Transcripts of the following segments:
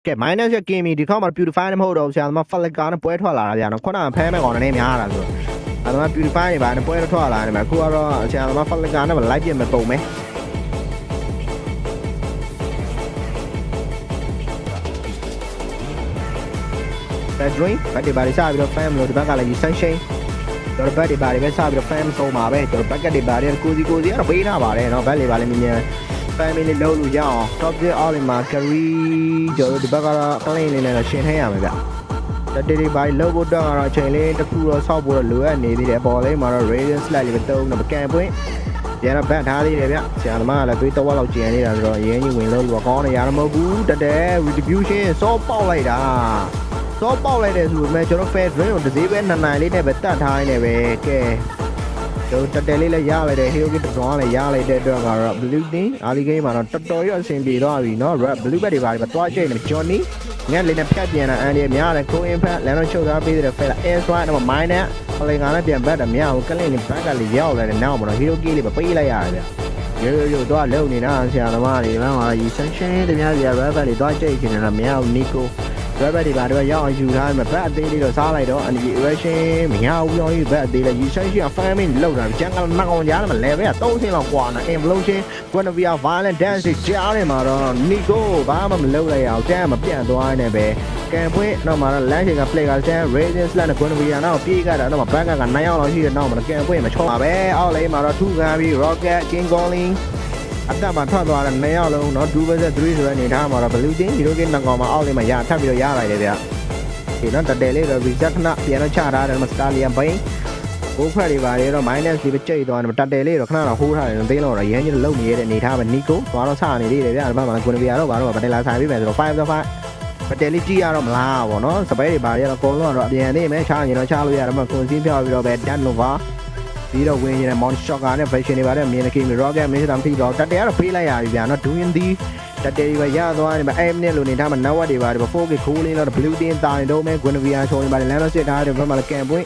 ကဲ minus ရဲ့ game ဒီခေါက်မှာ purify နဲ့မဟုတ်တော့ဆရာသမား flicker နဲ့ပွဲထွက်လာတာဗျာနော်ခုနကဖဲမဲ့ကောင်နဲ့များတာဆိုအဲ့ဒါမှ purify တွေပါနဲ့ပွဲထွက်လာတယ်မှာအခုကတော့ဆရာသမား flicker နဲ့ live ပြမယ်ပုံမယ်Dream ဘတ်တွေပါတွေစပြီးတော့ fan လို့ဒီဘက်ကလည်း sunshine ကျွန်တော်ဘတ်တွေပါတွေပဲစပြီးတော့ fan ဆုံးပါပဲကျွန်တော်ဘက်ကတွေပါတွေကိုစီကတော့ပေးထားပါတယ်เนาะဘတ်တွေပါလည်းမြင် family လေးလုံးလို့ရအောင် top တဲ့ all တွေမှာ carry ကျွန်တော်ဒီဘက်ကတော့ clean လေးနဲ့တော့ရှင်းထည့်ရမယ်ဗျတတိတွေပါလုံးဖို့တော့အချိန်လေးတစ်ခုတော့ဆောက်ဖို့တော့လိုအပ်နေသေးတယ်ပေါ်လေးမှာတော့ radiant slide လေးပဲတုံးတော့ကန်ပွင့်ပြန်တော့ဘတ်ထားသေးတယ်ဗျဆရာသမားကလည်းသွေးတော့လောက်ကျန်နေတာဆိုတော့အရင်ကြီးဝင်လို့ကောင်းနေရမှာမဟုတ်ဘူးတက်တယ် retribution စောပေါက်လိုက်တာစောပေါက်လိုက်တယ်ဆိုပေမဲ့ကျွန်တော် fair drain ကိုတစ်သေးပဲနှစ်နိုင်လေးနဲ့ပဲတတ်ထားနေပဲကဲကျွန်တော်တက်တယ်လေးလည်းရလိုက်တယ် hero kit တစ်ကောင်လည်းရလိုက်တဲ့အတွက်ကတော့ blue team early game မှာတော့တော်တော်ရအဆင်ပြေသွားပြီเนาะ red blue bat တွေပါတွားချိတ်နေ Johnny ငက်လေးနဲ့ဖြတ်ပြန်တာအန်ဒီများတယ် co impact လမ်းတော့ချုပ်ထားပေးတယ် fair air strike တော့ minus ပလင်ကလည်းပြန်ဘတ်တယ်မရဘူးကလင်းနေဘက်ကလေးရောက်လာတယ်နောက်မှာတော့ hero kit လေးပဲပေးလိုက်ရတယ်ဗျရိုးတော့လုံနေတာဆရာသမားတွေလမ်းမှာ sanction တွေများစီ red bat တွေတွားချိတ်နေတယ်မရဘူး Nico rubber တွေပါတော့ရောက်အောင်ယူထားမှာဘတ်အသေးလေးတော့စားလိုက်တော့ energy erection မရဘူးရောကြီးဘတ်အသေးလေး essential farming လောက်တာကျန်ကနောက်အောင်ကြားတယ်မှာ level က3ဆင်းလောက်กว่าနော် evolution Guinevere violent dance ကြားတယ်မှာတော့ Nico ဘာမှမလုပ်လိုက်အောင်ကျန်မပြန့်သွားနေပဲကန်ပွင့်တော့မှာတော့ land ချိန်က play ကကျန် radiant slash နဲ့ Guinevere တော့ပြေးကြတာတော့ဘတ်က9ရောက်လောက်ရှိတယ်တော့မှာကန်ပွင့်မချောပါပဲအောက်လေးမှာတော့ထူခံပြီး rocket king callingအတက်မှာထွက်သွားတဲ့2ရောက်လုံးเนาะ2 versus 3ဆိုတဲ့အနေထားမှာတော့ blue team ဒီလိုကိနှစ်ကောင်မှာအောက်လေးမှာရထပ်ပြီးတော့ရလိုက်တယ်ဗျဒီတော့တက်တယ်လေးတော့ reset ခဏပြန်တော့ချထားတယ် Stallion ဘိန်းကိုခွက်တွေပါတယ်တော့ minus ဒီပဲကြိတ်သွားတယ်တက်တယ်လေးတော့ခဏတော့ဟိုးထားတယ်သိလို့တော့ရမ်းကြီးလုံနေရတဲ့အနေထားပဲ Nico သွားတော့စနေသေးတယ်ဗျဒီဘက်မှာ Guinevere တော့ဘာတော့ဗတယ်လာဆိုင်ပြီးမယ်ဆိုတော့5 ဗတယ်လေးကြည့်ရတော့မလားဗောနော်စပဲတွေပါရတော့အကုန်လုံးတော့အပြန်သေးမယ်ချရင်တော့ချလို့ရတယ်မှာကွန်စင်းပြောက်ပြီးတော့ပဲ Dan Novaပြီးတော့ဝင်နေတဲ့ Mount Shocker နဲ့ version တွေပါတယ်မြင်နေကိမ rocket မင်းတောင်ထိတော့တက်တယ်ကတော့ပေးလိုက်ရပြီဗျာနော် doing the တက်တယ်ပဲရသွားတယ်အဲ့မနဲ့လို့နေတာမှာ network တွေပါတယ် 4K ခိုးလေးတော့ blue team တာနေတော့မဲ Guinevere ချုံနေပါတယ်လမ်းတော့စစ်ထားတယ်ဘက်မှာလည်းကန်ပွင့်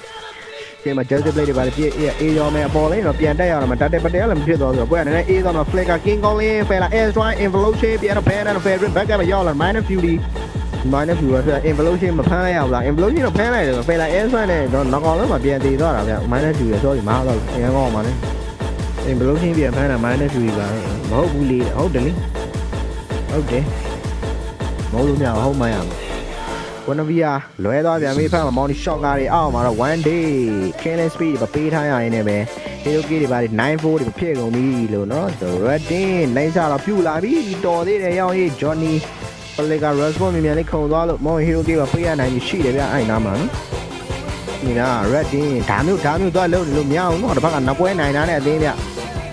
ဒီမှာ Delta Blade တွေပါတယ်ပြည့်အေးရောမဲအပေါ်လေးတော့ပြန်တက်ရအောင်မှာတက်တယ်ပတ်တယ်လည်းမဖြစ်တော့ဆိုတော့ပွဲကလည်းအေးသွားမှာ Flicker King Calling Fella Air Strike Evolution ပြန်တော့ Ban နဲ့ Favorite back ကရောက်လာ Minor Fury minus view ဆိုတော့ evolution မဖမ်းရအောင်လား evolution တော့ဖမ်းလိုက်တယ်ဆို fail air strike နဲ့တော့နောက်ကောင်လုံးမှာပြန်တည်သွားတာဗျ minus view ရဆိုဒီမဟုတ်တော့အရင်ကောင်းပါနဲ့ evolution ပြန်ဖမ်းတာ minus view ပါမဟုတ်ဘူးလေဟုတ်တယ်လေဟုတ်တယ်မဟုတ်လို့မရဟုတ်မှရမှာ Guinevere လွဲသွားပြန်ပြီဖမ်းမှာ Mount Shocker တွေအောက်မှာတော့ one day killing speed ပဲပေးထားရရင်လည်းပဲ hero key တွေပါ94တွေဖြစ်ကုန်ပြီလို့နော် Redding နိုင်စားတော့ပြုတ်လာပြီတော်သေးတယ်ရောက်ရေး Johnny Flicker response မြန်လေးခုံသွားလို့ Mount Hero Key ပါပေးရနိုင်ပြီရှိတယ်ဗျအဲ့နားမှာနော်ဒီက Redding ဒါမျိုးသွားလို့လို့မရအောင်နော်တစ်ဖက်ကနောက်ပွဲနိုင်တာနဲ့အသေးဗ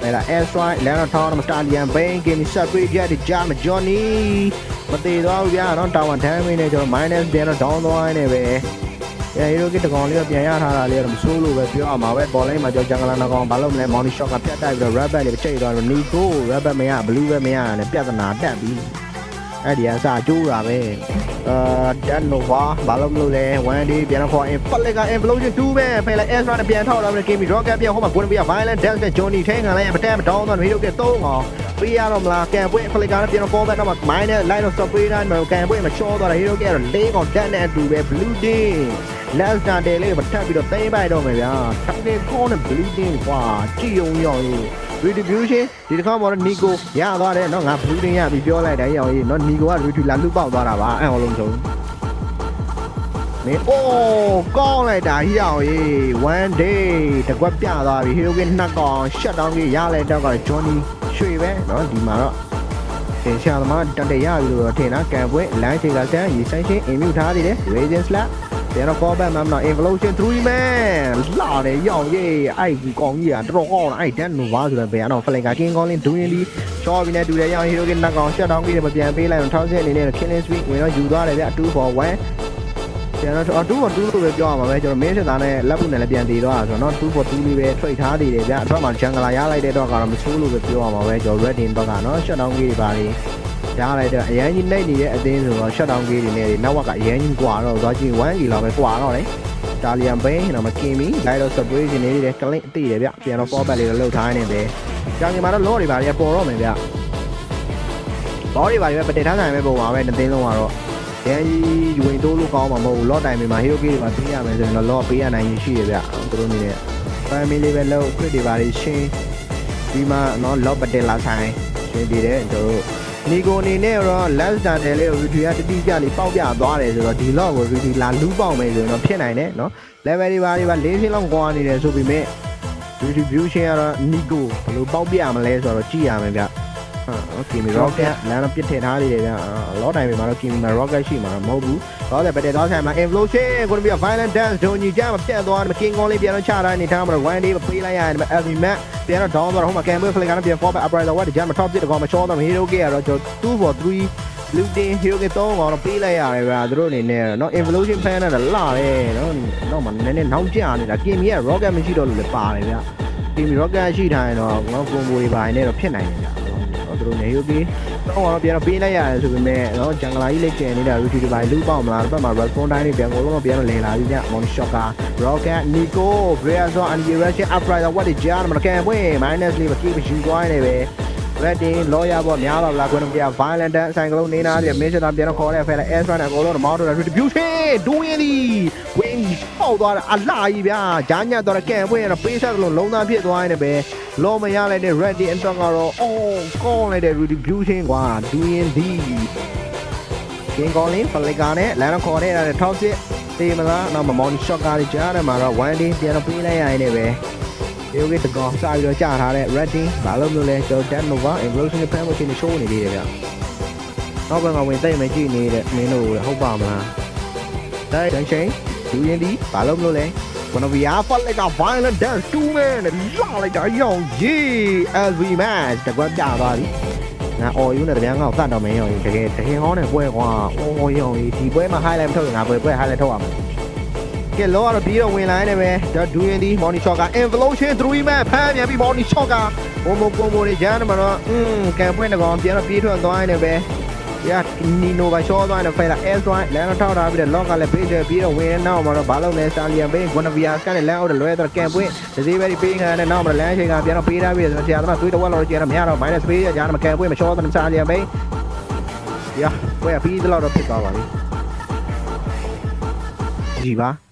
ျအဲ့ဒါ Air Strike လမ်းတော့ထောင်းတော့ Stallion Bane Game Set ပေးကြတဲ့ဂျာမ Johnny မသေးသွားဘူးဗျာနော်တာဝန် damage နဲ့ကျွန်တော် minus ပြန်တော့ down သွားနေပဲHero Key တကောင်လေးတော့ပြန်ရထားတာလေးတော့မဆိုးလို့ပဲပြောအောင်ပါပဲပေါ်လိုင်းမှာကျွန်တော်ဂျန်ဂလာနာကောင်ဘာလို့မလဲ Mount Shock ကပြတ်တိုက်ပြီးတော့ Rabbit လေးချိန်သွားတော့ Nico Rabbit မရ Blue ပဲမရနဲ့ပြဿနာတက်ပြီးအဲ့ဒီအစားကျိုးတာပဲDan Nova ဘာလို့မလို့လဲ one day ပြန်တော့ခေါ် Flicker Evolution 2ပဲဖယ်လိုက် Ezra နဲ့ပြန်ထောက်လာပြီး Game Rocket ပြန်ဟိုမှာ Guinevere Violent Dance နဲ့ Johnny ထဲခံလိုက်ရပတက်မတောင်းတော့ Hero Kit 3အောင်ပေးရတော့မလားကန်ပွင့် Flicker နဲ့ပြန်တော့ combat တော့ minus line of stop ပေးတိုင်းမှာကန်ပွင့်မချောသွားတာ Hero Kit ကတော့၄ကောင်တက်နဲ့အတူပဲ Blue Team Last Stand လေးကိုထပ်ပြီးတော့သိမ်းပိုက်တော့မယ်ဗျာထပ်ပြီးခေါင်းနဲ့ Blue Team ကွာကြည့်ုံရောက်ရေးretribution ဒီတစ်ခါမှာတော့ Nico ရသွားတယ်เนาะငါ blue team ရပြီပြောလိုက်တယ်ရောင်ကြီးเนาะ Nico က retribution လာလူပေါက်သွားတာပါအဲ့ဟောလုံးဆုံးမင်းအိုးကောင်းလိုက်တာရောင်ကြီး one day တကွက်ပြသွားပြီ hero kit နှစ်ကောင် shut down ကြီးရလိုက်တော့က Johnny ရွှေပဲเนาะဒီမှာတော့သင်ရှာသမားတန်တရပြီလို့တော့ထင်တာကန်ပွဲ line ချိန်ကတန်းရီဆိုင်ရှင် immune ထားသေးတယ် radiant slap ပြန်တော့ combat မှာတော့ evolution 3 man လာတယ်ရောင်ကြီးအဲ့ဒီကောင်ကြီးကတော်ကောင်းတာအဲ့ Dan Nova ဆိုတဲ့ဘယ်ကတော့ Flicker King Calling ဒူးရင်ဒီချောပြီးနေတူတယ်ရောင် hero kit နှစ်ကောင် shut down ပြီးတယ်မပြန်ပေးလိုက်တော့1000အနေနဲ့ killing streak ဝင်တော့ယူသွားတယ်ဗျ2 for 1ပြန်တော့2 for 2လို့ပဲပြောရမှာပဲကျွန်တော်မင်းစစ်သားနဲ့လက်ပုနဲ့လည်းပြန်တည်သွားတာဆိုတော့2 for 2လေးပဲထိတ်ထားသေးတယ်ဗျအထက်မှာ jungle ရလိုက်တဲ့တော့ကတော့မဆိုးလို့ပဲပြောရမှာပဲကျွန်တော် Redding ဘက်ကနော် shut down ကြီးတွေပါလေရလိုက်တော့အရင်ကြီးနှိပ်နေတဲ့အသင်းဆိုတော့ shut down ကြီးတွေနဲ့နောက်ဝက်ကအရင်ကြီးကွာတော့သွားကြည့် 1K လောက်ပဲကွာတော့လေ Stallion Bane တော့မကင်မီ light of separation နေတယ် clean အတိတယ်ဗျပြန်တော့ forward လေးတော့လှုပ်ထားနေတယ်ကြောင်ကြီးမှာတော့ law တွေပါလေပေါ်တော့မယ်ဗျ law တွေပါလေပဲပတိထားနိုင်ပဲပုံပါပဲနှစ်သိန်းလုံးကတော့ ရန်ကြီးဝင်တိုးလို့ကောင်းမှာမဟုတ်ဘူးလော့တိုင်မှာဟီရိုကီတွေမှာပေးရမယ်ဆိုရင်တော့လော့ပေးရနိုင်ရင်ရှိရဗျသူတို့အနေနဲ့ family ပဲလို့ crit တွေပါရှင်းဒီမှာနော်လော့ပတက်လာဆိုင်ရှင်းပြတယ်တို့နီကိုအနေနဲ့တော့ last channel လေးကို video ကတတိကျလေးပေါက်ပြသွားတယ်ဆိုတော့ဒီလော့ကို video လာလူးပေါက်မယ်ဆိုရင်တော့ဖြစ်နိုင်တယ်နော် level တွေပါ၄ရှင်းလောက်ကွာနေတယ်ဆိုပေမဲ့ distribution ကတော့ Nico ဘယ်လိုပေါက်ပြမလဲဆိုတော့ကြည့်ရမယ်ဗျโอเคမီ rocket လမ်းတော့ပြစ်ထည့်ထားသေးတယ်ဗျလောတိုင်းမှာတော့ Kimi rocket ရှိမှာမဟုတ်ဘူးတော့တယ်ပဲတဲ့တော့ဆိုင်မှာ inflation ကိုပြီး violent dance ဒုံကြီးကြမှာပြတ်သွားတယ် King Kong လေးပြန်တော့ချထားနေထားမှာ one day ပေးလိုက်ရတယ် LV Max ပြန်တော့ down သွားတော့ဟိုမှာ Camber Flick ကတော့ပြန် forward uprising ဝတ်ကြမှာ top တစ်ကောင်မချောတော့ hero ကြီးကတော့2 for 3 looting hero ကြီး3ကောင်တော့ပေးလိုက်ရတယ်ဗျသူတို့အနေနဲ့နော် inflation plan နဲ့လာတယ်နော်တော့မှနည်းနည်းနောက်ကျနေတာ Kimi ရဲ့ rocket မရှိတော့လို့လည်းပါတယ်ဗျ Kimi rocket ရှိထားရင်တော့ငေါ combo တွေပါနေတော့ဖြစ်နိုင်တယ်ဗျသူတို့နေယူပြီးတော့ပြန်တော့ပေးလိုက်ရတယ်ဆိုပေမဲ့နော်ဂျန်ဂလာကြီးလေးကျန်နေတာ routine တွေပါလူပေါက်မလားဘက်မှာ response time တွေပြန်ကုန်တော့ပြန်တော့လည်လာပြီည money shocker rocket nico breazo and direction upright ဝတ်တွေကြားမှာကန်ပွင့် minus လေးမကြည့်မယူသွားနေပဲ ready lawyer ပေါ့များတော့လားကွန်းတော့ပြန် violent အဆိုင်ကလုံးနေနာတယ် mission တာပြန်တော့ခေါ်တဲ့ဖဲလဲ air strike နဲ့အကုန်လုံးတော့မောင်းတော့ retribution ဒူးရင်ဒီ wing ပေါက်သွားတာအလှကြီးဗျာဂျာညက်တော့ကန်ပွင့်ရတော့ပေးဆက်လို့လုံးသားဖြစ်သွားနေပဲလောမရလိုက်တဲ့ ready and strong ကတော့အော်ကောင်းလိုက်တဲ့ retribution ကွာဒူရင်ဒီ King Kong လေး flick နဲ့လမ်းတော့ခေါ်နေတာထောက်စစ်တေးမလားတော့ money shot ကားကြီးကြားတယ်မှာတော့ one day ပြန်တော့ပေးလိုက်ရရင်လည်းပဲဒီလိုတကောင်စပြီးတော့ကြာထားတဲ့ ready ဘာလို့မလို့လဲကျွန်တော် Nova evolution နဲ့ plan ဖို့ချင်း show နေသေးတယ်ဗျနောက်ကဝင်သိမ့်မယ်ကြည့်နေတဲ့မင်းတို့ဟုတ်ပါမလားတဲ့တန်းချင်းဒူရင်ဒီဘာလို့မလို့လဲ When we are for like a violent dance 2 man လာလိုက်တာရောင်ရေး LV Max တကွက်ပြသွားပြီငါအော်ယူနဲ့တပြားငါ့ကိုသတ်တော့မင်းရောင်တကယ်ဟောင်းနဲ့ပွဲကွာအော်ရောင်ဒီပွဲမှာ highlight မထုတ်ရင်ငါပွဲ highlight ထုတ်ရမှာကဲလောကတော့ပြီးတော့ဝင်လာနေပဲဒူရင်ဒီ money shot က inflation 3 man ဖမ်းပြန်ပြီး money shot ကဘုံကိုတွေကြားနေမှာတော့ကန်ပွင့်တကောင်ပြန်တော့ပြေးထွက်သွားနေပဲရနီနိုဘာချောသွားနေဖဲလာ S1 လမ်းတော့ထောက်ထားပြီးတော့ lock ကလည်းပေးတယ်ပြီးတော့ဝင်နောက်မှာတော့ဘာလို့လဲစတာလီယန်ပေးဂွန်နဗီယာစကန်နဲ့လမ်းအောက်တော့လွဲတော့ကန်ပွင့်ဒစီပဲဒီပေးခံတဲ့နောက်မှာလမ်းချိန်ကပြန်တော့ပေးထားပြီးတော့ဆရာသမားသွေးတော့ဝက်တော့ကျန်တော့မရတော့ minus ပေးရကြမှာကန်ပွင့်မချောတော့စတာလီယန်ပေးရပွဲပြီးတော့ဖြစ်သွားပါပြီကြည်ပါ